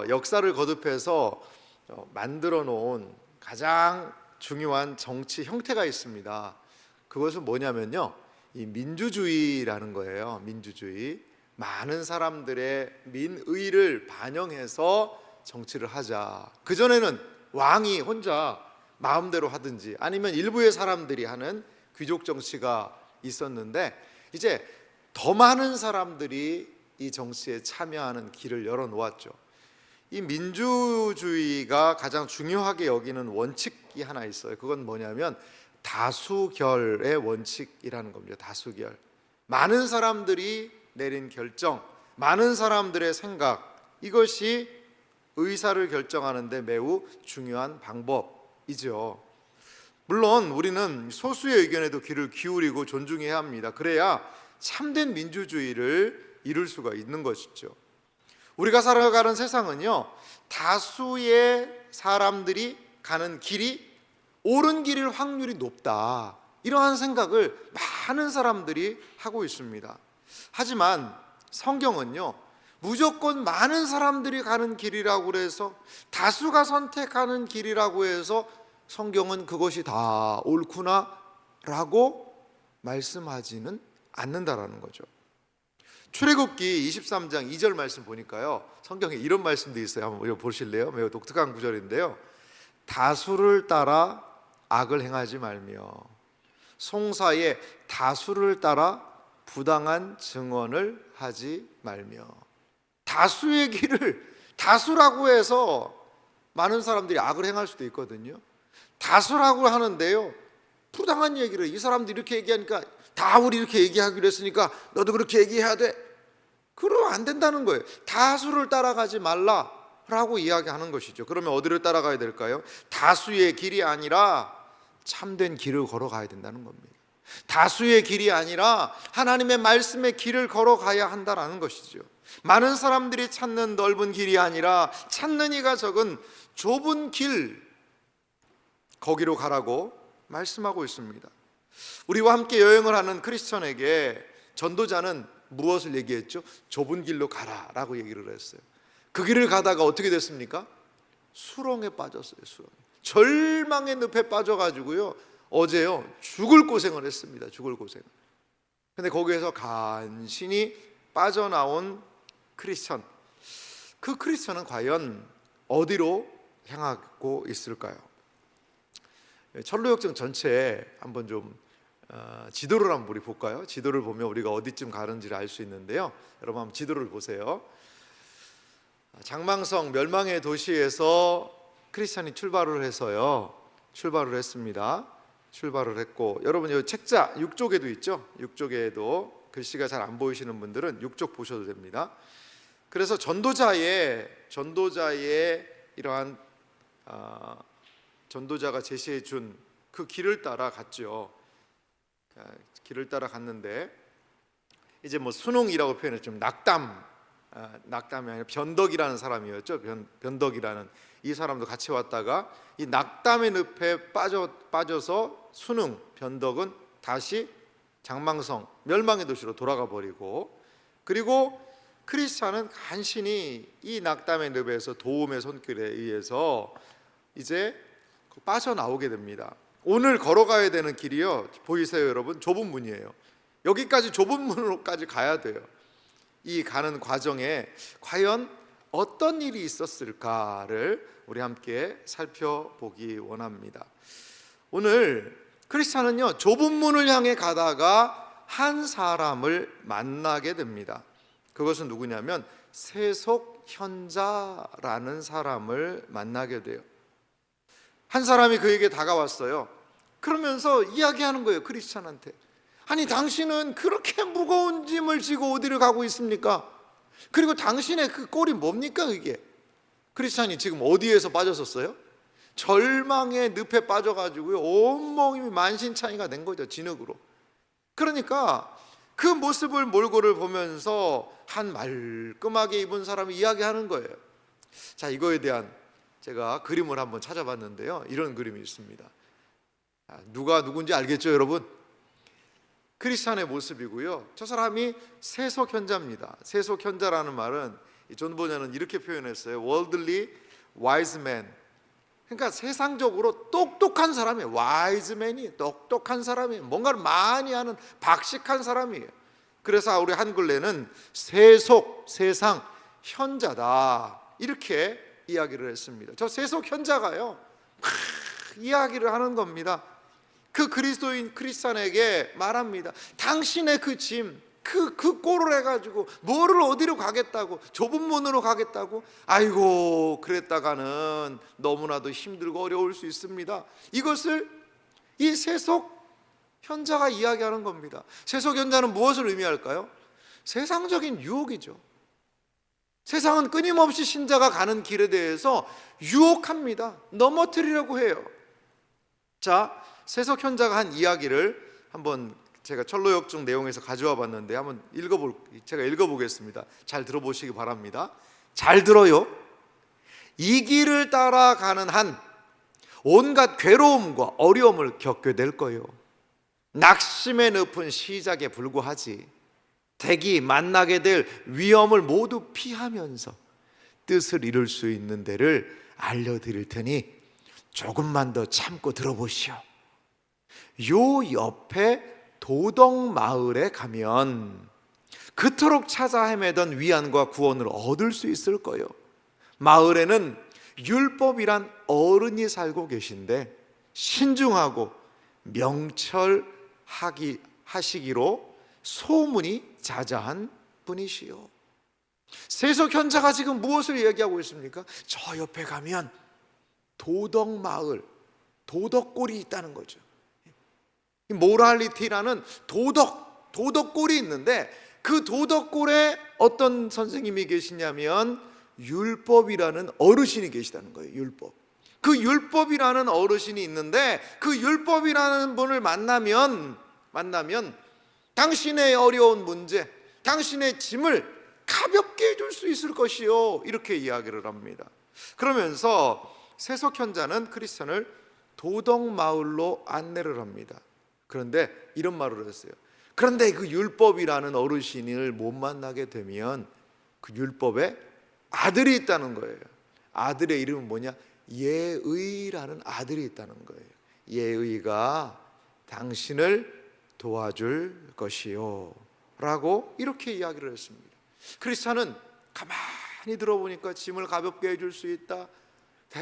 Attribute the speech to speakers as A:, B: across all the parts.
A: 세계에서 역사를 거듭해서 만들어 놓은 가장 중요한 정치 형태가 있습니다. 그것은 뭐냐면요, 이 민주주의라는 거예요. 민주주의. 많은 사람들의 민의를 반영해서 정치를 하자. 그전에는 왕이 혼자 마음대로 하든지 아니면 일부의 사람들이 하는 귀족 정치가 있었는데, 이제 더 많은 사람들이 이 정치에 참여하는 길을 열어놓았죠. 이 민주주의가 가장 중요하게 여기는 원칙이 하나 있어요. 그건 뭐냐면 다수결의 원칙이라는 겁니다. 다수결. 많은 사람들이 내린 결정, 많은 사람들의 생각, 이것이 의사를 결정하는 데 매우 중요한 방법이죠. 물론 우리는 소수의 의견에도 귀를 기울이고 존중해야 합니다. 그래야 참된 민주주의를 이룰 수가 있는 것이죠. 우리가 살아가는 세상은요, 다수의 사람들이 가는 길이 옳은 길일 확률이 높다, 이러한 생각을 많은 사람들이 하고 있습니다. 하지만 성경은요, 무조건 많은 사람들이 가는 길이라고 해서, 다수가 선택하는 길이라고 해서 성경은 그것이 다 옳구나 라고 말씀하지는 않는다라는 거죠. 출애굽기 23장 2절 말씀 보니까요, 성경에 이런 말씀도 있어요. 한번 보실래요? 매우 독특한 구절인데요. 다수를 따라 악을 행하지 말며 송사에 다수를 따라 부당한 증언을 하지 말며. 다수의 길을, 다수라고 해서 많은 사람들이 악을 행할 수도 있거든요. 다수라고 하는데요, 부당한 얘기를, 이 사람들이 이렇게 얘기하니까 다 우리 이렇게 얘기하기로 했으니까 너도 그렇게 얘기해야 돼, 그러면 안 된다는 거예요. 다수를 따라가지 말라라고 이야기하는 것이죠. 그러면 어디를 따라가야 될까요? 다수의 길이 아니라 참된 길을 걸어가야 된다는 겁니다. 다수의 길이 아니라 하나님의 말씀의 길을 걸어가야 한다는 것이죠. 많은 사람들이 찾는 넓은 길이 아니라 찾는 이가 적은 좁은 길, 거기로 가라고 말씀하고 있습니다. 우리와 함께 여행을 하는 크리스천에게 전도자는 무엇을 얘기했죠? 좁은 길로 가라라고 얘기를 했어요. 그 길을 가다가 어떻게 됐습니까? 수렁에 빠졌어요. 수렁에. 절망의 늪에 빠져가지고요, 어제요 죽을 고생을 했습니다. 죽을 고생. 근데 거기에서 간신히 빠져나온 크리스천, 그 크리스천은 과연 어디로 향하고 있을까요? 철로역정 전체에 한번 좀 지도를 한번 우리 볼까요? 지도를 보면 우리가 어디쯤 가는지를 알 수 있는데요. 여러분 한번 지도를 보세요. 장망성 멸망의 도시에서 크리스찬이 출발을 했습니다. 출발을 했고, 여러분 이 책자 6쪽에도 있죠? 6쪽에도 글씨가 잘 안 보이시는 분들은 6쪽 보셔도 됩니다. 그래서 전도자의 이러한 전도자가 제시해 준 그 길을 따라 갔죠. 길을 따라 갔는데, 이제 뭐 순홍이라고 표현했죠. 낙담이 아니라 변덕이라는 사람이었죠. 변덕이라는 이 사람도 같이 왔다가 이 낙담의 늪에 빠져서 순흥, 변덕은 다시 장망성, 멸망의 도시로 돌아가 버리고, 그리고 크리스찬은 간신히 이 낙담의 늪에서 도움의 손길에 의해서 이제 빠져나오게 됩니다. 오늘 걸어가야 되는 길이요, 보이세요 여러분? 좁은 문이에요. 여기까지 좁은 문으로까지 가야 돼요. 이 가는 과정에 과연 어떤 일이 있었을까를 우리 함께 살펴보기 원합니다. 오늘 크리스찬은요, 좁은 문을 향해 가다가 한 사람을 만나게 됩니다. 그것은 누구냐면 세속현자라는 사람을 만나게 돼요. 한 사람이 그에게 다가왔어요. 그러면서 이야기하는 거예요, 크리스찬한테. 아니, 당신은 그렇게 무거운 짐을 지고 어디를 가고 있습니까? 그리고 당신의 그 꼴이 뭡니까? 그게 크리스찬이 지금 어디에서 빠졌었어요? 절망의 늪에 빠져가지고요, 온몸이 만신창이가 된 거죠, 진흙으로. 그러니까 그 모습을 몰골을 보면서 한 말끔하게 입은 사람이 이야기하는 거예요. 자, 이거에 대한 제가 그림을 한번 찾아봤는데요, 이런 그림이 있습니다. 누가 누군지 알겠죠, 여러분? 크리스찬의 모습이고요, 저 사람이 세속현자입니다. 세속현자라는 말은 존 보냐는 이렇게 표현했어요. worldly wise man. 그러니까 세상적으로 똑똑한 사람이에요. wise man이 똑똑한 사람이에요. 뭔가를 많이 하는 박식한 사람이에요. 그래서 우리 한글에는 세속, 세상, 현자다 이렇게 이야기를 했습니다. 저 세속 현자가요 막 이야기를 하는 겁니다. 그 그리스도인 크리스찬에게 말합니다. 당신의 그 짐, 그 꼴을 해가지고 뭐를 어디로 가겠다고, 좁은 문으로 가겠다고, 아이고 그랬다가는 너무나도 힘들고 어려울 수 있습니다. 이것을 이 세속 현자가 이야기하는 겁니다. 세속 현자는 무엇을 의미할까요? 세상적인 유혹이죠. 세상은 끊임없이 신자가 가는 길에 대해서 유혹합니다. 넘어뜨리려고 해요. 자, 세속 현자가 한 이야기를 한번 제가 철로역중 내용에서 가져와 봤는데 한번 제가 읽어보겠습니다. 잘 들어보시기 바랍니다. 잘 들어요. 이 길을 따라가는 한 온갖 괴로움과 어려움을 겪게 될 거예요. 낙심의 늪은 시작에 불과하지. 敵만나게 될 위험을 모두 피하면서 뜻을 이룰 수 있는 데를 알려드릴 테니 조금만 더 참고 들어보시오. 요 옆에 도덕마을에 가면 그토록 찾아 헤매던 위안과 구원을 얻을 수 있을 거예요. 마을에는 율법이란 어른이 살고 계신데 신중하고 명철하시기로 소문이 자자한 분이시요. 세속 현자가 지금 무엇을 얘기하고 있습니까? 저 옆에 가면 도덕마을, 도덕골이 있다는 거죠. 모랄리티라는 도덕골이 있는데 그 도덕골에 어떤 선생님이 계시냐면 율법이라는 어르신이 계시다는 거예요. 율법. 그 율법이라는 어르신이 있는데 그 율법이라는 분을 만나면 당신의 어려운 문제, 당신의 짐을 가볍게 해줄 수 있을 것이요, 이렇게 이야기를 합니다. 그러면서 세속 현자는 크리스천을 도덕마을로 안내를 합니다. 그런데 이런 말을 했어요. 그런데 그 율법이라는 어르신을 못 만나게 되면 그 율법에 아들이 있다는 거예요. 아들의 이름은 뭐냐? 예의라는 아들이 있다는 거예요. 예의가 당신을 도와줄 것이요 라고 이렇게 이야기를 했습니다. 크리스찬은 가만히 들어보니까 짐을 가볍게 해줄 수 있다,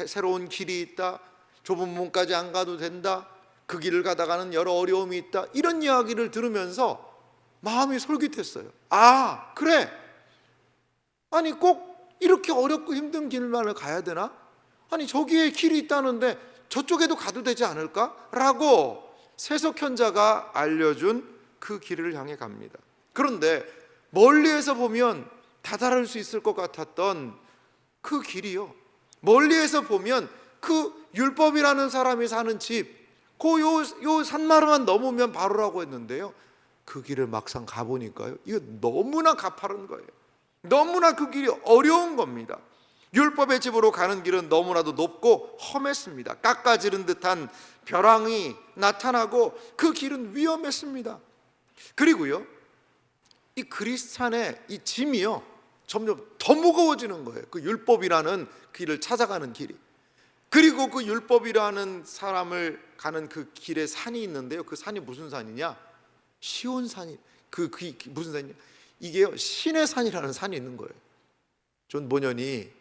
A: 새로운 길이 있다, 좁은 문까지 안 가도 된다, 그 길을 가다가는 여러 어려움이 있다, 이런 이야기를 들으면서 마음이 솔깃했어요. 아, 그래, 아니 꼭 이렇게 어렵고 힘든 길만을 가야 되나? 아니 저기에 길이 있다는데 저쪽에도 가도 되지 않을까? 라고 세속 현자가 알려준 그 길을 향해 갑니다. 그런데 멀리에서 보면 다다를 수 있을 것 같았던 그 길이요, 멀리에서 보면 그 율법이라는 사람이 사는 집, 요 산마루만 넘으면 바로라고 했는데요, 그 길을 막상 가보니까요, 이거 너무나 가파른 거예요. 너무나 그 길이 어려운 겁니다. 율법의 집으로 가는 길은 너무나도 높고 험했습니다. 깎아지른 듯한 벼랑이 나타나고 그 길은 위험했습니다. 그리고요, 이 크리스찬의 이 짐이요 점점 더 무거워지는 거예요. 그 율법이라는 길을 찾아가는 길이. 그리고 그 율법이라는 사람을 가는 그 길에 산이 있는데요, 그 산이 무슨 산이냐? 시온산이. 무슨 산이냐? 이게요, 신의 산이라는 산이 있는 거예요. 존 보년이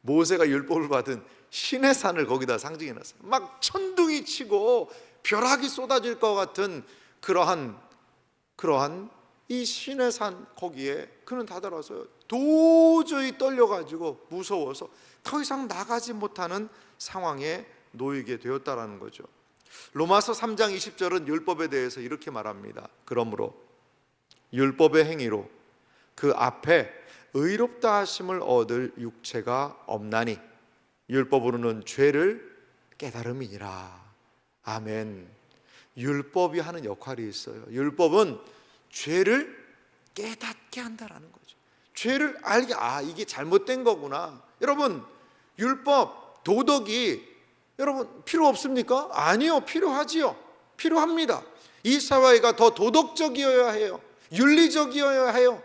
A: 모세가 율법을 받은 신의 산을 거기다 상징해 놨어요. 막 천둥이 치고 벼락이 쏟아질 것 같은 그러한 이 신의 산, 거기에 그는 다다라서 도저히 떨려가지고 무서워서 더 이상 나가지 못하는 상황에 놓이게 되었다라는 거죠. 로마서 3장 20절은 율법에 대해서 이렇게 말합니다. 그러므로 율법의 행위로 그 앞에 의롭다 하심을 얻을 육체가 없나니 율법으로는 죄를 깨달음이니라. 아멘. 율법이 하는 역할이 있어요. 율법은 죄를 깨닫게 한다라는 거죠. 죄를 알게, 이게 잘못된 거구나. 여러분, 율법, 도덕이 여러분 필요 없습니까? 아니요, 필요하지요. 필요합니다. 이 사회가 더 도덕적이어야 해요. 윤리적이어야 해요.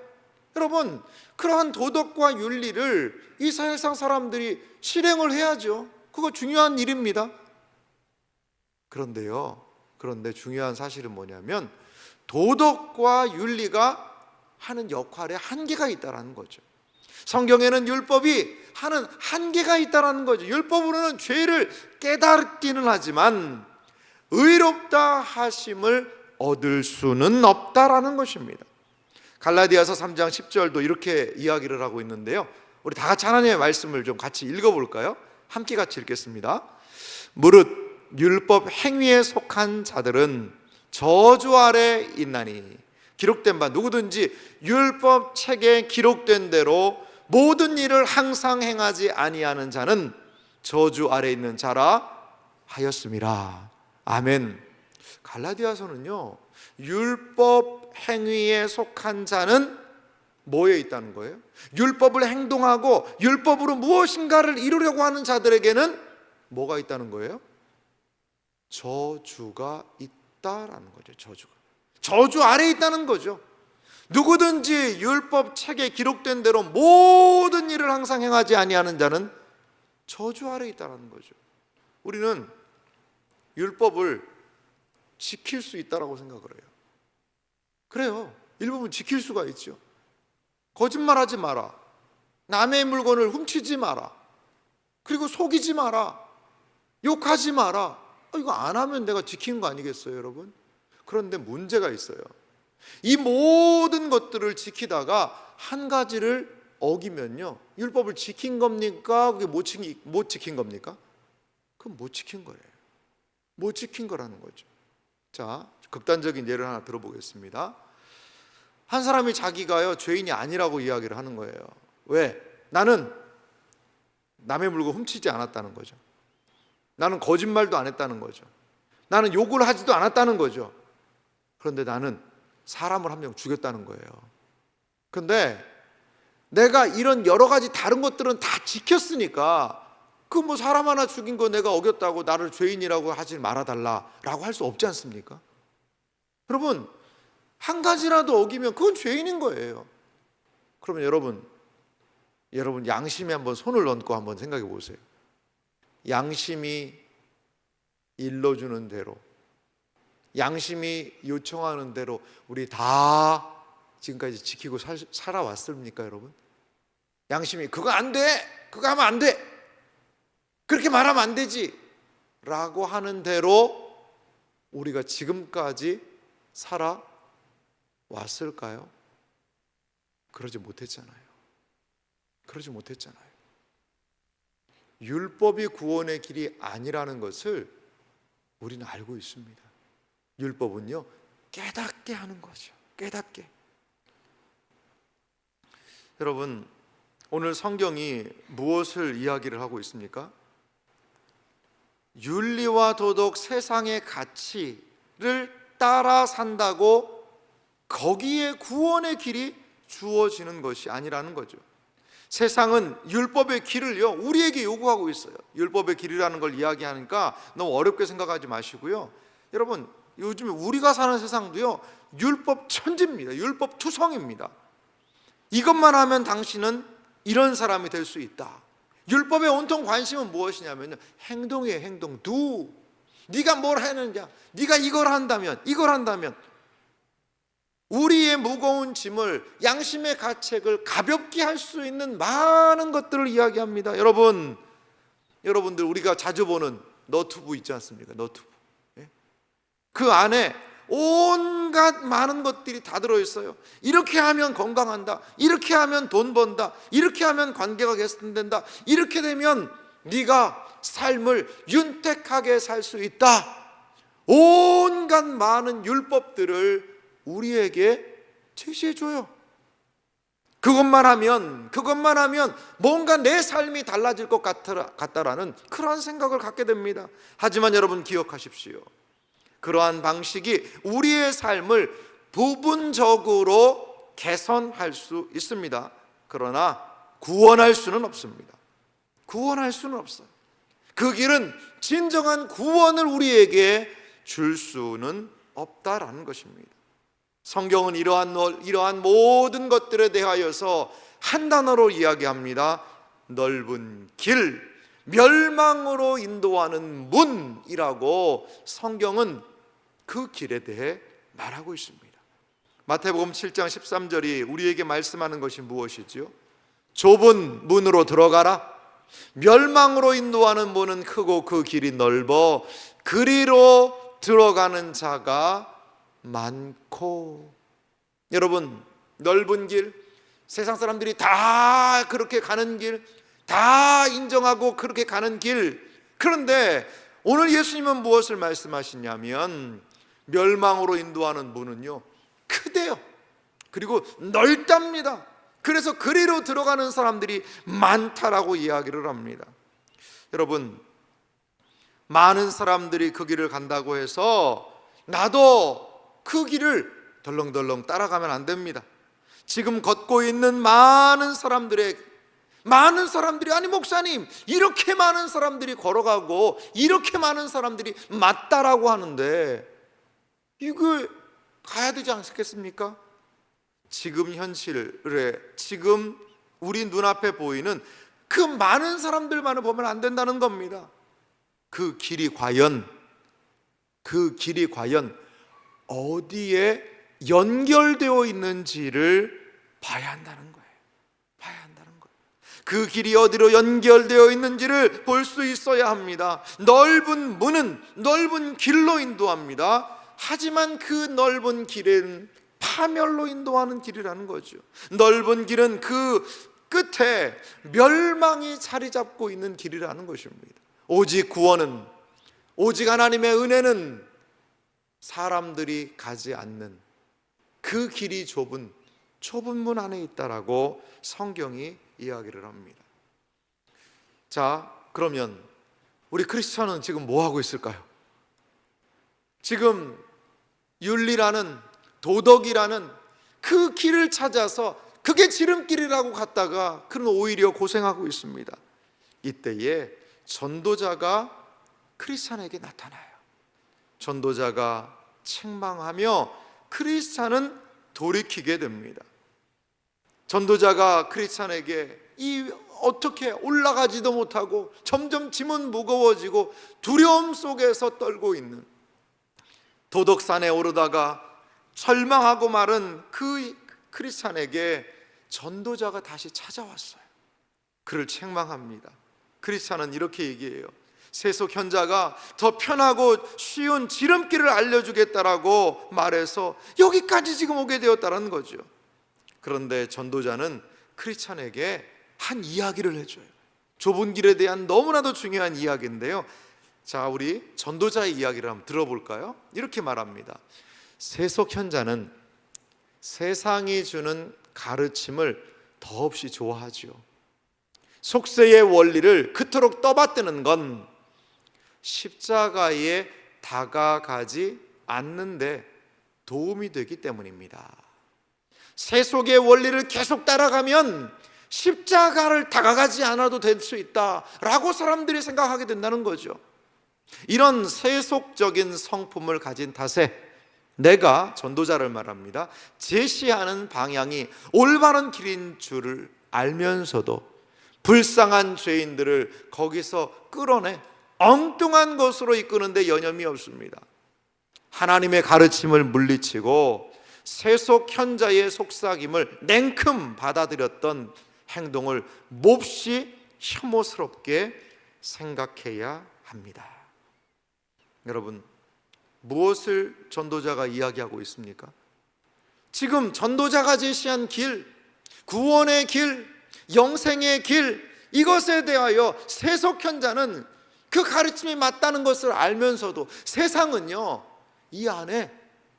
A: 여러분, 그러한 도덕과 윤리를 이 세상 사람들이 실행을 해야죠. 그거 중요한 일입니다. 그런데 중요한 사실은 뭐냐면 도덕과 윤리가 하는 역할에 한계가 있다는 거죠. 성경에는 율법이 하는 한계가 있다는 거죠. 율법으로는 죄를 깨닫기는 하지만 의롭다 하심을 얻을 수는 없다라는 것입니다. 갈라디아서 3장 10절도 이렇게 이야기를 하고 있는데요, 우리 다 같이 하나님의 말씀을 좀 같이 읽어볼까요? 함께 같이 읽겠습니다. 무릇 율법 행위에 속한 자들은 저주 아래 있나니 기록된 바 누구든지 율법 책에 기록된 대로 모든 일을 항상 행하지 아니하는 자는 저주 아래 있는 자라 하였음이라. 아멘. 갈라디아서는요, 율법 행위에 속한 자는 뭐에 있다는 거예요? 율법을 행동하고 율법으로 무엇인가를 이루려고 하는 자들에게는 뭐가 있다는 거예요? 저주가 있다라는 거죠. 저주 아래에 있다는 거죠. 누구든지 율법 책에 기록된 대로 모든 일을 항상 행하지 아니하는 자는 저주 아래에 있다는 거죠. 우리는 율법을 지킬 수 있다라고 생각을 해요. 그래요. 일부분 지킬 수가 있죠. 거짓말하지 마라. 남의 물건을 훔치지 마라. 그리고 속이지 마라. 욕하지 마라. 이거 안 하면 내가 지키는 거 아니겠어요, 여러분? 그런데 문제가 있어요. 이 모든 것들을 지키다가 한 가지를 어기면요, 율법을 지킨 겁니까? 그게 못 지킨 겁니까? 그건 못 지킨 거예요. 못 지킨 거라는 거죠. 자, 극단적인 예를 하나 들어보겠습니다. 한 사람이 자기가요 죄인이 아니라고 이야기를 하는 거예요. 왜? 나는 남의 물건 훔치지 않았다는 거죠. 나는 거짓말도 안 했다는 거죠. 나는 욕을 하지도 않았다는 거죠. 그런데 나는 사람을 한 명 죽였다는 거예요. 그런데 내가 이런 여러 가지 다른 것들은 다 지켰으니까 그 뭐 사람 하나 죽인 거 내가 어겼다고 나를 죄인이라고 하지 말아달라라고 할 수 없지 않습니까? 여러분, 한 가지라도 어기면 그건 죄인인 거예요. 그러면 여러분 양심에 한번 손을 얹고 한번 생각해 보세요. 양심이 일러주는 대로, 양심이 요청하는 대로 우리 다 지금까지 지키고 살아왔습니까, 여러분? 양심이 그거 안 돼, 그거 하면 안 돼, 그렇게 말하면 안 되지 라고 하는 대로 우리가 지금까지 살아왔을까요? 그러지 못했잖아요. 율법이 구원의 길이 아니라는 것을 우리는 알고 있습니다. 율법은요, 깨닫게 하는 거죠. 깨닫게. 여러분, 오늘 성경이 무엇을 이야기를 하고 있습니까? 윤리와 도덕, 세상의 가치를 따라 산다고 거기에 구원의 길이 주어지는 것이 아니라는 거죠. 세상은 율법의 길을요 우리에게 요구하고 있어요. 율법의 길이라는 걸 이야기하니까 너무 어렵게 생각하지 마시고요. 여러분, 요즘에 우리가 사는 세상도요 율법 천지입니다. 율법 투성입니다. 이것만 하면 당신은 이런 사람이 될 수 있다. 율법의 온통 관심은 무엇이냐면요, 행동이에요. 행동. do. 네가 뭘 하느냐, 네가 이걸 한다면 우리의 무거운 짐을, 양심의 가책을 가볍게 할 수 있는 많은 것들을 이야기합니다. 여러분들 우리가 자주 보는 너튜브 있지 않습니까? 너튜브. 그 안에 온갖 많은 것들이 다 들어있어요. 이렇게 하면 건강한다, 이렇게 하면 돈 번다, 이렇게 하면 관계가 개선된다, 이렇게 되면 네가 삶을 윤택하게 살 수 있다. 온갖 많은 율법들을 우리에게 제시해줘요. 그것만 하면 뭔가 내 삶이 달라질 것 같다라는 그러한 생각을 갖게 됩니다. 하지만 여러분 기억하십시오. 그러한 방식이 우리의 삶을 부분적으로 개선할 수 있습니다. 그러나 구원할 수는 없습니다. 구원할 수는 없어요. 그 길은 진정한 구원을 우리에게 줄 수는 없다라는 것입니다. 성경은 이러한 모든 것들에 대하여서 한 단어로 이야기합니다. 넓은 길, 멸망으로 인도하는 문이라고 성경은 그 길에 대해 말하고 있습니다. 마태복음 7장 13절이 우리에게 말씀하는 것이 무엇이지요? 좁은 문으로 들어가라. 멸망으로 인도하는 문은 크고 그 길이 넓어 그리로 들어가는 자가 많고. 여러분, 넓은 길, 세상 사람들이 다 그렇게 가는 길, 다 인정하고 그렇게 가는 길. 그런데 오늘 예수님은 무엇을 말씀하시냐면 멸망으로 인도하는 문은요 크대요. 그리고 넓답니다. 그래서 그리로 들어가는 사람들이 많다라고 이야기를 합니다. 여러분, 많은 사람들이 그 길을 간다고 해서 나도 그 길을 덜렁덜렁 따라가면 안 됩니다. 지금 걷고 있는 많은 사람들이 아니 목사님, 이렇게 많은 사람들이 걸어가고 이렇게 많은 사람들이 맞다라고 하는데 이거 가야 되지 않겠습니까? 지금 현실에, 지금 우리 눈앞에 보이는 그 많은 사람들만을 보면 안 된다는 겁니다. 그 길이 과연 어디에 연결되어 있는지를 봐야 한다는 거예요. 그 길이 어디로 연결되어 있는지를 볼 수 있어야 합니다. 넓은 문은 넓은 길로 인도합니다. 하지만 그 넓은 길은 파멸로 인도하는 길이라는 거죠. 넓은 길은 그 끝에 멸망이 자리 잡고 있는 길이라는 것입니다. 오직 구원은, 오직 하나님의 은혜는 사람들이 가지 않는 그 길이 좁은 문 안에 있다라고 성경이 이야기를 합니다. 자, 그러면 우리 크리스천은 지금 뭐 하고 있을까요? 지금 윤리라는, 도덕이라는 그 길을 찾아서 그게 지름길이라고 갔다가 그는 오히려 고생하고 있습니다. 이때에 전도자가 크리스찬에게 나타나요. 전도자가 책망하며 크리스찬은 돌이키게 됩니다. 전도자가 크리스찬에게 어떻게 올라가지도 못하고 점점 짐은 무거워지고 두려움 속에서 떨고 있는, 도덕산에 오르다가 절망하고 마른 그 크리스찬에게 전도자가 다시 찾아왔어요. 그를 책망합니다. 크리스찬은 이렇게 얘기해요. 세속 현자가 더 편하고 쉬운 지름길을 알려주겠다라고 말해서 여기까지 지금 오게 되었다는 거죠. 그런데 전도자는 크리스찬에게 한 이야기를 해줘요. 좁은 길에 대한 너무나도 중요한 이야기인데요. 자, 우리 전도자의 이야기를 한번 들어볼까요? 이렇게 말합니다. 세속 현자는 세상이 주는 가르침을 더없이 좋아하죠. 속세의 원리를 그토록 떠받드는 건 십자가에 다가가지 않는데 도움이 되기 때문입니다. 세속의 원리를 계속 따라가면 십자가를 다가가지 않아도 될 수 있다라고 사람들이 생각하게 된다는 거죠. 이런 세속적인 성품을 가진 탓에 내가, 전도자를 말합니다, 제시하는 방향이 올바른 길인 줄을 알면서도 불쌍한 죄인들을 거기서 끌어내 엉뚱한 것으로 이끄는데 여념이 없습니다. 하나님의 가르침을 물리치고 세속 현자의 속삭임을 냉큼 받아들였던 행동을 몹시 혐오스럽게 생각해야 합니다. 여러분, 무엇을 전도자가 이야기하고 있습니까? 지금 전도자가 제시한 길, 구원의 길, 영생의 길, 이것에 대하여 세속 현자는 그 가르침이 맞다는 것을 알면서도 세상은요, 이 안에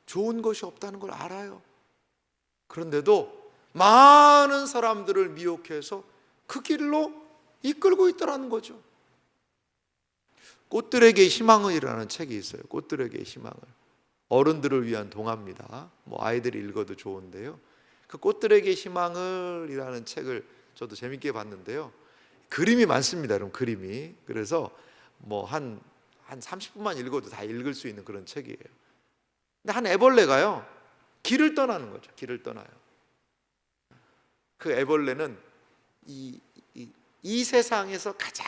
A: 좋은 것이 없다는 걸 알아요. 그런데도 많은 사람들을 미혹해서 그 길로 이끌고 있더라는 거죠. 꽃들에게 희망을이라는 책이 있어요. 꽃들에게 희망을. 어른들을 위한 동화입니다. 아이들이 읽어도 좋은데요. 그 꽃들에게 희망을이라는 책을 저도 재밌게 봤는데요. 그림이 많습니다. 여러분, 그림이. 그래서 한 30분만 읽어도 다 읽을 수 있는 그런 책이에요. 근데 한 애벌레가요, 길을 떠나는 거죠. 길을 떠나요. 그 애벌레는 이 세상에서 가장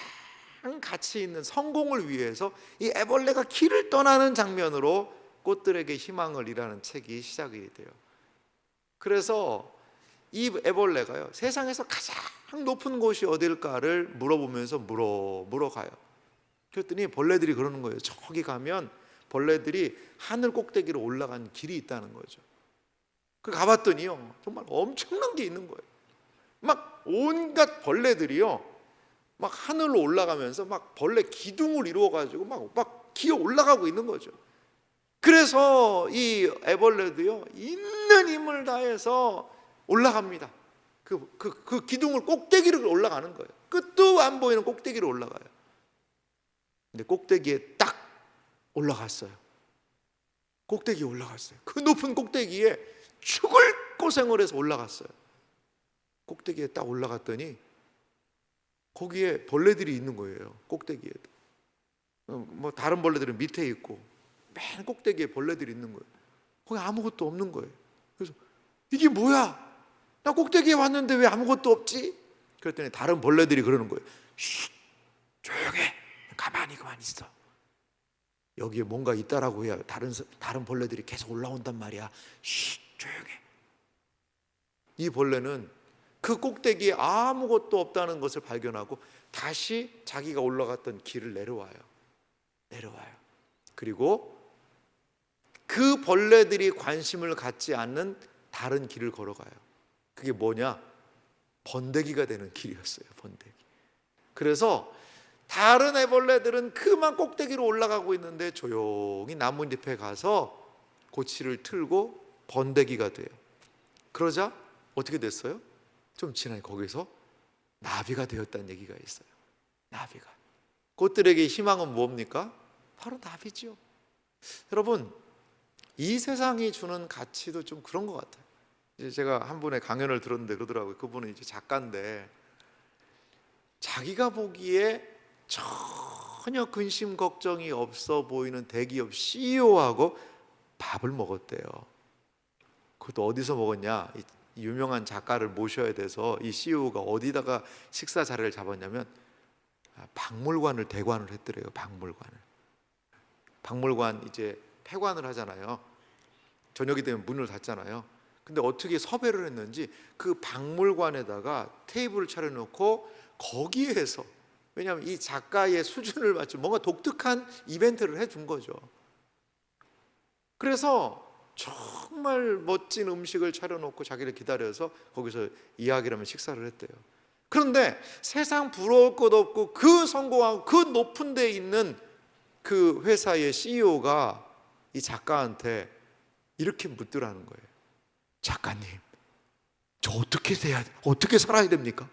A: 가치 있는 성공을 위해서 이 애벌레가 길을 떠나는 장면으로 꽃들에게 희망을 이라는 책이 시작이 돼요. 그래서 이 애벌레가요, 세상에서 가장 높은 곳이 어딜까를 물어보면서 물어가요. 그랬더니 벌레들이 그러는 거예요. 저기 가면 벌레들이 하늘 꼭대기로 올라간 길이 있다는 거죠. 그 가봤더니요, 정말 엄청난 게 있는 거예요. 막 온갖 벌레들이요, 막 하늘로 올라가면서 막 벌레 기둥을 이루어가지고 막 기어 올라가고 있는 거죠. 그래서 이 애벌레도요, 있는 힘을 다해서 올라갑니다. 그 기둥을 꼭대기를 올라가는 거예요. 끝도 안 보이는 꼭대기로 올라가요. 근데 꼭대기에 딱 올라갔어요. 꼭대기에 올라갔어요. 그 높은 꼭대기에 죽을 고생을 해서 올라갔어요. 꼭대기에 딱 올라갔더니 거기에 벌레들이 있는 거예요. 꼭대기에도. 뭐 다른 벌레들은 밑에 있고 맨 꼭대기에 벌레들이 있는 거예요. 거기 아무것도 없는 거예요. 그래서 이게 뭐야? 나 꼭대기에 왔는데 왜 아무것도 없지? 그랬더니 다른 벌레들이 그러는 거예요. 쉿, 조용해. 가만히 있어. 여기에 뭔가 있다라고 해야 다른 벌레들이 계속 올라온단 말이야. 쉿, 조용해. 이 벌레는 그 꼭대기에 아무것도 없다는 것을 발견하고 다시 자기가 올라갔던 길을 내려와요. 그리고 그 벌레들이 관심을 갖지 않는 다른 길을 걸어가요. 그게 뭐냐? 번데기가 되는 길이었어요. 번데기. 그래서 다른 애벌레들은 그만 꼭대기로 올라가고 있는데 조용히 나뭇잎에 가서 고치를 틀고 번데기가 돼요. 그러자 어떻게 됐어요? 좀 지나니 거기서 나비가 되었다는 얘기가 있어요. 나비가. 꽃들에게 희망은 뭡니까? 바로 나비죠. 여러분, 이 세상이 주는 가치도 좀 그런 것 같아요. 이제 제가 한 분의 강연을 들었는데 그러더라고요. 그분은 이제 작가인데 자기가 보기에 전혀 근심 걱정이 없어 보이는 대기업 CEO하고 밥을 먹었대요. 그것도 어디서 먹었냐? 이 유명한 작가를 모셔야 돼서 이 CEO가 어디다가 식사 자리를 잡았냐면 박물관을 대관을 했더래요. 박물관 이제 폐관을 하잖아요. 저녁이 되면 문을 닫잖아요. 근데 어떻게 섭외를 했는지 그 박물관에다가 테이블을 차려놓고 거기에서, 왜냐하면 이 작가의 수준을 맞춘 뭔가 독특한 이벤트를 해준 거죠. 그래서 정말 멋진 음식을 차려놓고 자기를 기다려서 거기서 이야기를 하면 식사를 했대요. 그런데 세상 부러울 것 없고 그 성공하고 그 높은 데 있는 그 회사의 CEO가 이 작가한테 이렇게 묻더라는 거예요. 작가님, 저 어떻게 살아야 됩니까?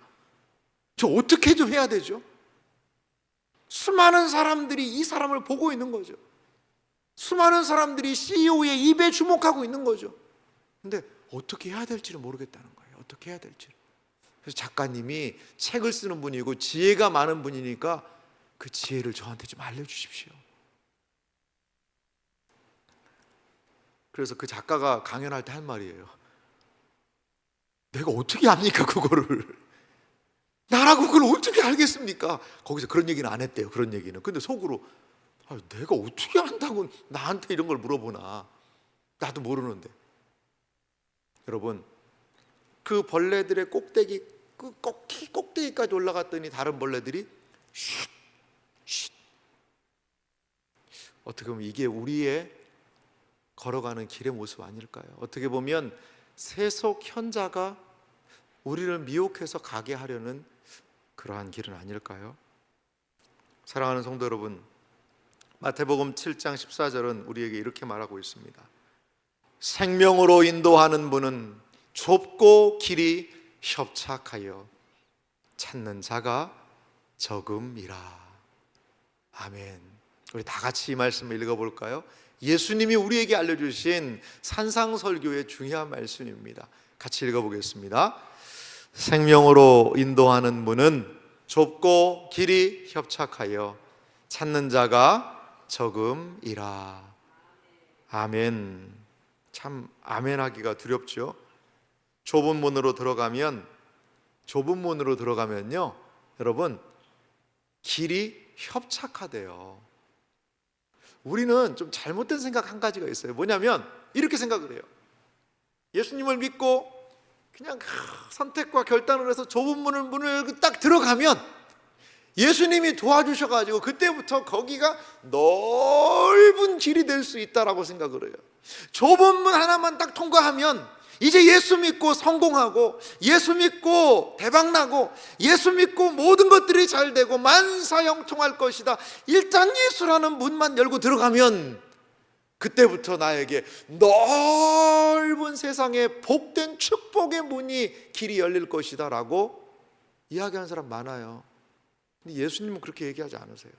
A: 저 어떻게 좀 해야 되죠? 수많은 사람들이 이 사람을 보고 있는 거죠. 수많은 사람들이 CEO의 입에 주목하고 있는 거죠. 근데 어떻게 해야 될지를 모르겠다는 거예요. 어떻게 해야 될지. 그래서 작가님이 책을 쓰는 분이고 지혜가 많은 분이니까 그 지혜를 저한테 좀 알려주십시오. 그래서 그 작가가 강연할 때 한 말이에요. 내가 어떻게 압니까 그거를? 나라고 그걸 어떻게 알겠습니까? 거기서 그런 얘기는 안 했대요. 그런 얘기는. 근데 속으로 내가 어떻게 안다고 나한테 이런 걸 물어보나. 나도 모르는데. 여러분, 그 벌레들의 꼭대기, 그 꼭대기까지 올라갔더니 다른 벌레들이 쉿. 어떻게 보면 이게 우리의 걸어가는 길의 모습 아닐까요? 어떻게 보면 세속 현자가 우리를 미혹해서 가게 하려는 그러한 길은 아닐까요? 사랑하는 성도 여러분, 마태복음 7장 14절은 우리에게 이렇게 말하고 있습니다. 생명으로 인도하는 분은 좁고 길이 협착하여 찾는 자가 적음이라. 아멘. 우리 다 같이 이 말씀을 읽어볼까요? 예수님이 우리에게 알려주신 산상설교의 중요한 말씀입니다. 같이 읽어보겠습니다. 생명으로 인도하는 문은 좁고 길이 협착하여 찾는 자가 적음이라. 아멘. 참 아멘하기가 두렵죠. 좁은 문으로 들어가면요, 여러분, 길이 협착하대요. 우리는 좀 잘못된 생각 한 가지가 있어요. 뭐냐면 이렇게 생각을 해요. 예수님을 믿고 그냥 선택과 결단을 해서 좁은 문을 열고 딱 들어가면 예수님이 도와주셔가지고 그때부터 거기가 넓은 길이 될 수 있다라고 생각을 해요. 좁은 문 하나만 딱 통과하면 이제 예수 믿고 성공하고, 예수 믿고 대박나고, 예수 믿고 모든 것들이 잘 되고 만사형통할 것이다. 일단 예수라는 문만 열고 들어가면 그때부터 나에게 넓은 세상에 복된 축복의 문이 길이 열릴 것이다 라고 이야기하는 사람 많아요. 근데 예수님은 그렇게 얘기하지 않으세요.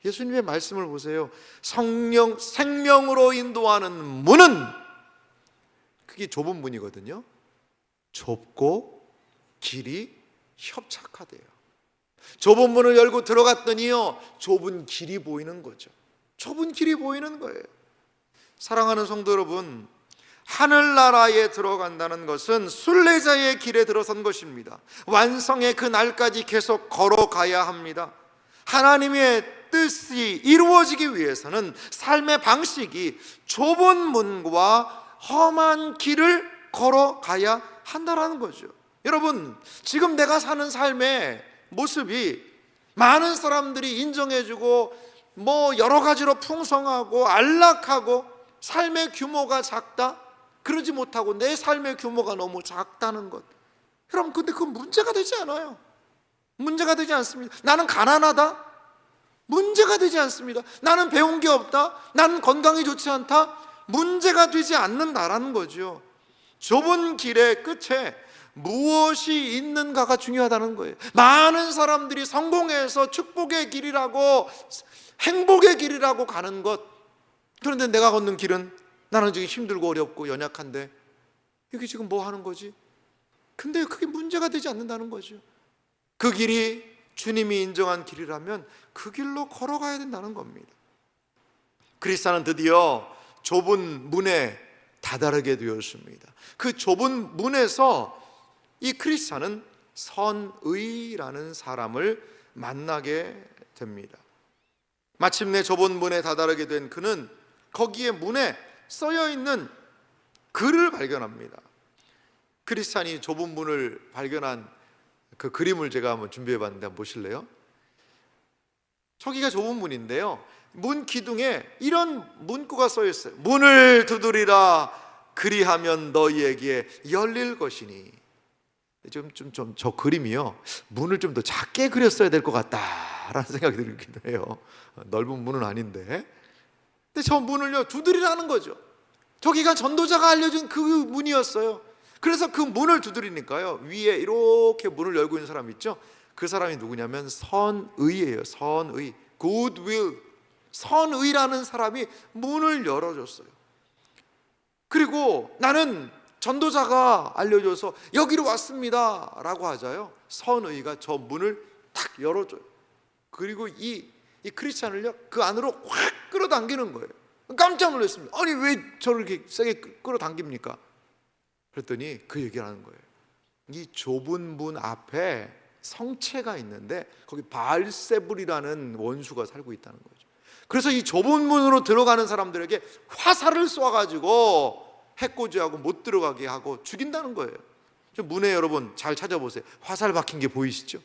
A: 예수님의 말씀을 보세요. 성령, 생명으로 인도하는 문은, 그게 좁은 문이거든요. 좁고 길이 협착하대요. 좁은 문을 열고 들어갔더니요, 좁은 길이 보이는 거죠. 좁은 길이 보이는 거예요. 사랑하는 성도 여러분, 하늘나라에 들어간다는 것은 순례자의 길에 들어선 것입니다. 완성의 그 날까지 계속 걸어가야 합니다. 하나님의 뜻이 이루어지기 위해서는 삶의 방식이 좁은 문과 험한 길을 걸어가야 한다는 거죠. 여러분, 지금 내가 사는 삶의 모습이 많은 사람들이 인정해주고 여러 가지로 풍성하고 안락하고 삶의 규모가 작다? 그러지 못하고 내 삶의 규모가 너무 작다는 것, 여러분, 근데 그건 문제가 되지 않아요. 문제가 되지 않습니다. 나는 가난하다? 문제가 되지 않습니다. 나는 배운 게 없다? 나는 건강이 좋지 않다? 문제가 되지 않는다라는 거죠. 좁은 길의 끝에 무엇이 있는가가 중요하다는 거예요. 많은 사람들이 성공해서 축복의 길이라고, 행복의 길이라고 가는 것, 그런데 내가 걷는 길은, 나는 지금 힘들고 어렵고 연약한데 이게 지금 뭐 하는 거지? 근데 그게 문제가 되지 않는다는 거죠. 그 길이 주님이 인정한 길이라면 그 길로 걸어가야 된다는 겁니다. 그리스도는 드디어 좁은 문에 다다르게 되었습니다. 그 좁은 문에서 이 크리스찬은 선의라는 사람을 만나게 됩니다. 마침내 좁은 문에 다다르게 된 그는 거기에 문에 써여 있는 글을 발견합니다. 크리스찬이 좁은 문을 발견한 그 그림을 제가 한번 준비해 봤는데 한번 보실래요? 저기가 좁은 문인데요, 문 기둥에 이런 문구가 써여 있어요. 문을 두드리라, 그리하면 너희에게 열릴 것이니. 저 그림이요, 문을 좀 더 작게 그렸어야 될 것 같다라는 생각이 들기도 해요. 넓은 문은 아닌데. 근데 저 문을요, 두드리라는 거죠. 저기가 전도자가 알려준 그 문이었어요. 그래서 그 문을 두드리니까요, 위에 이렇게 문을 열고 있는 사람 있죠? 그 사람이 누구냐면 선의예요. 선의, goodwill. 선의라는 사람이 문을 열어줬어요. 그리고 나는 전도자가 알려줘서 여기로 왔습니다 라고 하자요, 선의가 저 문을 딱 열어줘요. 그리고 이 크리스찬을요, 그 안으로 확 끌어당기는 거예요. 깜짝 놀랐습니다. 아니, 왜 저렇게 세게 끌어당깁니까? 그랬더니 그 얘기를 하는 거예요. 이 좁은 문 앞에 성체가 있는데 거기 바알세불이라는 원수가 살고 있다는 거죠. 그래서 이 좁은 문으로 들어가는 사람들에게 화살을 쏴가지고 해코지하고 못 들어가게 하고 죽인다는 거예요. 문에 여러분 잘 찾아보세요. 화살 박힌 게 보이시죠?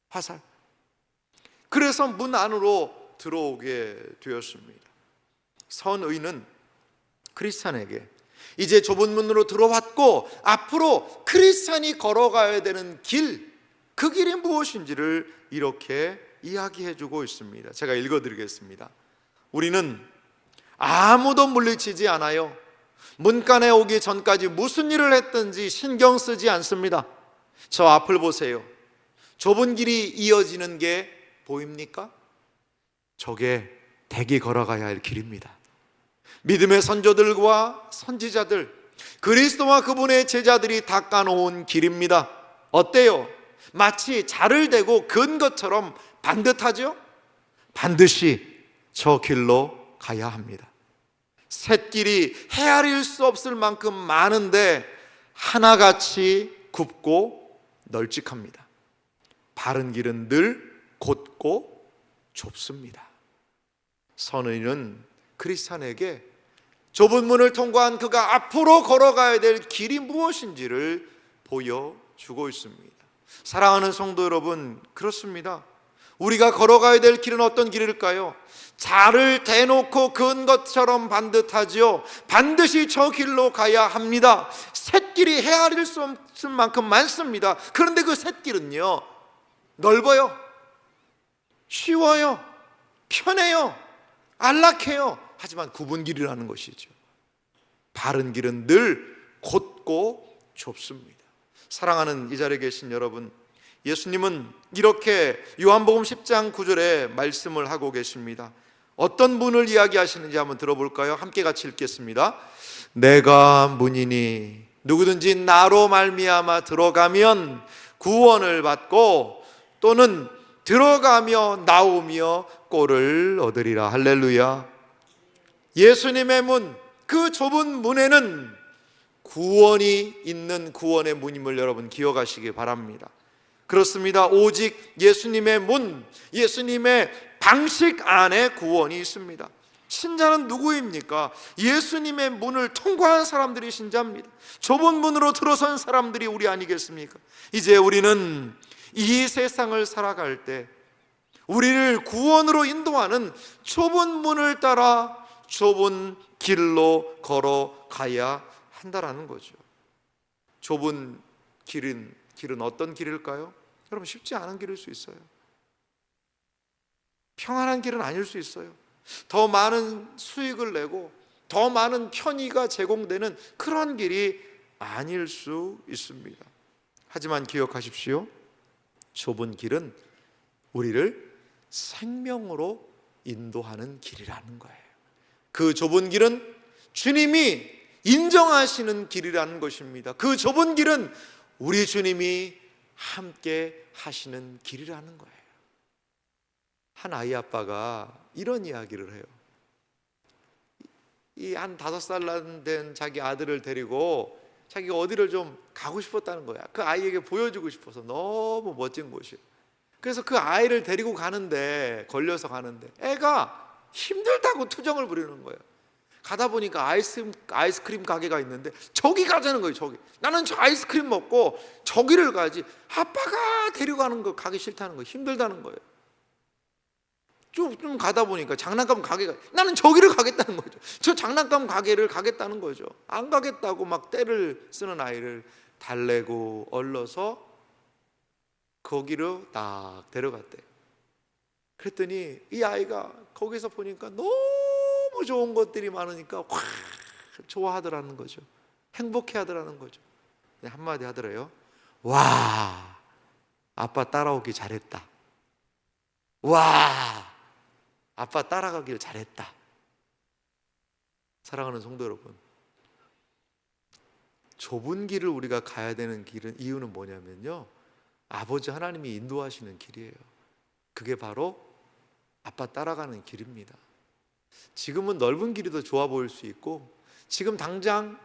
A: 화살. 그래서 문 안으로 들어오게 되었습니다. 선의는 크리스찬에게 이제 좁은 문으로 들어왔고 앞으로 크리스찬이 걸어가야 되는 길, 그 길이 무엇인지를 이렇게 이야기해 주고 있습니다. 제가 읽어드리겠습니다. 우리는 아무도 물리치지 않아요. 문간에 오기 전까지 무슨 일을 했든지 신경 쓰지 않습니다. 저 앞을 보세요. 좁은 길이 이어지는 게 보입니까? 저게 대기 걸어가야 할 길입니다. 믿음의 선조들과 선지자들, 그리스도와 그분의 제자들이 닦아놓은 길입니다. 어때요? 마치 자를 대고 근 것처럼 반듯하죠? 반드시 저 길로 가야 합니다. 샛길이 헤아릴 수 없을 만큼 많은데 하나같이 굽고 널찍합니다. 바른 길은 늘 곧고 좁습니다. 선의는 크리스찬에게 좁은 문을 통과한 그가 앞으로 걸어가야 될 길이 무엇인지를 보여주고 있습니다. 사랑하는 성도 여러분, 그렇습니다. 우리가 걸어가야 될 길은 어떤 길일까요? 자를 대놓고 그은 것처럼 반듯하지요. 반드시 저 길로 가야 합니다. 샛길이 헤아릴 수 없을 만큼 많습니다. 그런데 그 샛길은요, 넓어요, 쉬워요, 편해요, 안락해요. 하지만 굽은 길이라는 것이죠. 바른 길은 늘 곧고 좁습니다. 사랑하는 이 자리에 계신 여러분, 예수님은 이렇게 요한복음 10장 9절에 말씀을 하고 계십니다. 어떤 문을 이야기하시는지 한번 들어볼까요? 함께 같이 읽겠습니다. 내가 문이니 누구든지 나로 말미암아 들어가면 구원을 받고 또는 들어가며 나오며 꼴을 얻으리라. 할렐루야. 예수님의 문, 그 좁은 문에는 구원이 있는 구원의 문임을 여러분 기억하시기 바랍니다. 그렇습니다. 오직 예수님의 문, 예수님의 방식 안에 구원이 있습니다. 신자는 누구입니까? 예수님의 문을 통과한 사람들이 신자입니다. 좁은 문으로 들어선 사람들이 우리 아니겠습니까? 이제 우리는 이 세상을 살아갈 때 우리를 구원으로 인도하는 좁은 문을 따라 좁은 길로 걸어가야 한다라는 거죠. 좁은 길은 어떤 길일까요? 여러분, 쉽지 않은 길일 수 있어요. 평안한 길은 아닐 수 있어요. 더 많은 수익을 내고 더 많은 편의가 제공되는 그런 길이 아닐 수 있습니다. 하지만 기억하십시오. 좁은 길은 우리를 생명으로 인도하는 길이라는 거예요. 그 좁은 길은 주님이 인정하시는 길이라는 것입니다. 그 좁은 길은 우리 주님이 함께 하시는 길이라는 거예요. 한 아이 아빠가 이런 이야기를 해요. 이 한 5살 된 자기 아들을 데리고 자기가 어디를 좀 가고 싶었다는 거야. 그 아이에게 보여주고 싶어서. 너무 멋진 곳이에요. 그래서 그 아이를 데리고 가는데, 걸려서 가는데 애가 힘들다고 투정을 부리는 거예요. 가다 보니까 아이스크림 가게가 있는데 저기 가자는 거예요. 저기. 나는 저 아이스크림 먹고 저기를 가지, 아빠가 데려가는 거 가기 싫다는 거예요. 힘들다는 거예요. 좀 가다 보니까 장난감 가게가, 나는 저기를 가겠다는 거죠. 저 장난감 가게를 가겠다는 거죠. 안 가겠다고 막 떼를 쓰는 아이를 달래고 얼러서 거기로 딱 데려갔대. 그랬더니 이 아이가 거기서 보니까 너무 좋은 것들이 많으니까 확 좋아하더라는 거죠. 행복해하더라는 거죠. 한마디 하더래요. 와, 아빠 따라오기 잘했다. 와, 아빠 따라가길 잘했다. 사랑하는 성도 여러분, 좁은 길을 우리가 가야 되는 이유는 뭐냐면요, 아버지 하나님이 인도하시는 길이에요. 그게 바로 아빠 따라가는 길입니다. 지금은 넓은 길이 더 좋아 보일 수 있고, 지금 당장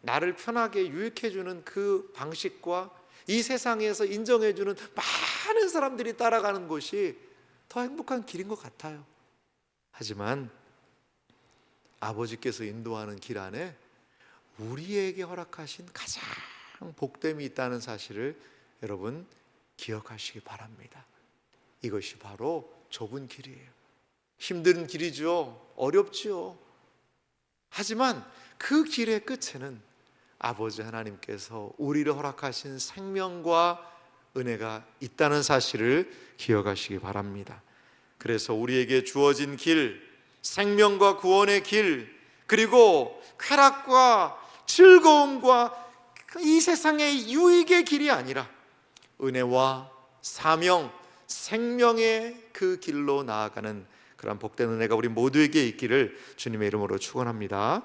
A: 나를 편하게 유익해주는 그 방식과 이 세상에서 인정해주는 많은 사람들이 따라가는 곳이 더 행복한 길인 것 같아요. 하지만 아버지께서 인도하는 길 안에 우리에게 허락하신 가장 복됨이 있다는 사실을 여러분 기억하시기 바랍니다. 이것이 바로 좁은 길이에요. 힘든 길이죠. 어렵지요. 하지만 그 길의 끝에는 아버지 하나님께서 우리를 허락하신 생명과 은혜가 있다는 사실을 기억하시기 바랍니다. 그래서 우리에게 주어진 길, 생명과 구원의 길, 그리고 쾌락과 즐거움과 이 세상의 유익의 길이 아니라 은혜와 사명, 생명의 그 길로 나아가는 그런 복된 은혜가 우리 모두에게 있기를 주님의 이름으로 축원합니다.